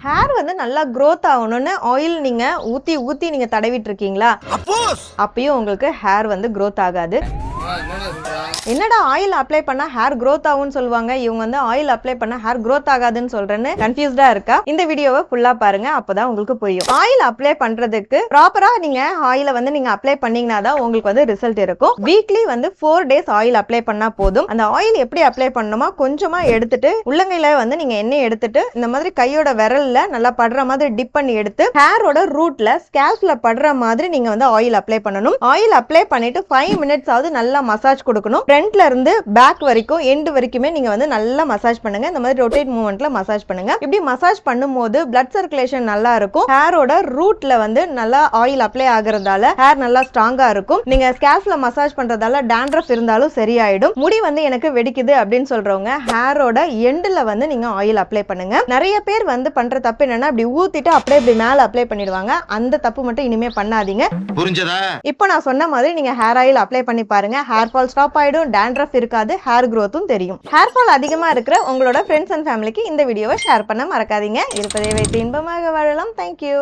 Hair வந்து நல்லா growth ஆகணும்னு ஆயில் நீங்க ஊத்தி நீங்க தடவிட்டு இருக்கீங்களா? அப்பயும் உங்களுக்கு ஹேர் வந்து growth ஆகாது. என்னடா ஆயில் அப்ளை பண்ணா ஹேர் growth ஆகும்னு சொல்லுவாங்க, இவங்க வந்து ஆயில் அப்ளை பண்ணா ஹேர் growth ஆகாதுன்னு சொல்றேன்னு கன்ஃபியூஸ்டா இருக்கா? இந்த வீடியோவை ஃபுல்லா பாருங்க, அப்பதான் உங்களுக்கு புரியும். ஆயில் அப்ளை பண்றதுக்கு ப்ராப்பரா நீங்க ஆயில வந்து நீங்க அப்ளை பண்ணீங்கன்னா தான் உங்களுக்கு வந்து ரிசல்ட் இருக்கும். வீக்லி வந்து 4 டேஸ் ஆயில் அப்ளை பண்ணா போதும். அந்த ஆயில் எப்படி அப்ளை பண்ணணுமா, கொஞ்சமா எடுத்துட்டு உள்ளங்கையில வந்து நீங்க எண்ணெய் எடுத்துட்டு இந்த மாதிரி கையோட விரல்ல நல்லா படுற மாதிரி டிப் பண்ணி எடுத்து ஹேரோட ரூட்ல ஸ்கேல்ப்ல படுற மாதிரி நீங்க வந்து ஆயில் அப்ளை பண்ணணும். ஆயில் அப்ளை பண்ணிட்டு 5 மினிட்ஸ் ஆவது நல்லா மசாஜ் கொடுக்கணும். ஃப்ரண்ட்ல இருந்து பேக் வரைக்கும் எண்ட் வரைக்குமே நீங்க வந்து நல்லா மசாஜ் பண்ணுங்க. இந்த மாதிரி ரொட்டேட் மூவ்மெண்ட்ல மசாஜ் பண்ணுங்க. இப்படி மசாஜ் பண்ணும்போது பிளட் சர்க்குலேஷன் நல்லா இருக்கும். ஹேரோட ரூட்ல வந்து நல்லா ஆயில் அப்ளை ஆகுறதால ஹேர் நல்லா ஸ்ட்ராங்கா இருக்கும். நீங்க ஸ்கேல்ப்ல மசாஜ் பண்றதால டாண்ட்ரஃப் இருந்தாலும் சரியாயிடும். முடி வந்து எனக்கு வெடிக்குது அப்படின்னு சொல்றவங்க ஹேரோட எண்ட்ல வந்து நீங்க ஆயில் அப்ளை பண்ணுங்க. நிறைய பேர் வந்து பண்ற தப்பு என்னன்னா இப்படி ஊத்திட்டு அப்படியே இப்படி மேல அப்ளை பண்ணிடுவாங்க. அந்த தப்பு மட்டும் இனிமே பண்ணாதீங்க. புரிஞ்சதா? இப்போ நான் சொன்ன மாதிரி நீங்க ஹேர் ஆயில் அப்ளை பண்ணி பாருங்க. ஹேர் ஃபால் ஸ்டாப் ஆயிடும், டாண்ட்ரஃப் இருக்காது, ஹேர் growthம் தெரியும். ஹேர் ஃபால் அதிகமா இருக்கிற உங்களோட ஃப்ரெண்ட்ஸ் அண்ட் ஃபேமிலிக்கு இந்த வீடியோவை ஷேர் பண்ண மறக்காதீங்க. இருப்பதை வைத்து இன்பமாக வாழலாம். தேங்க்யூ.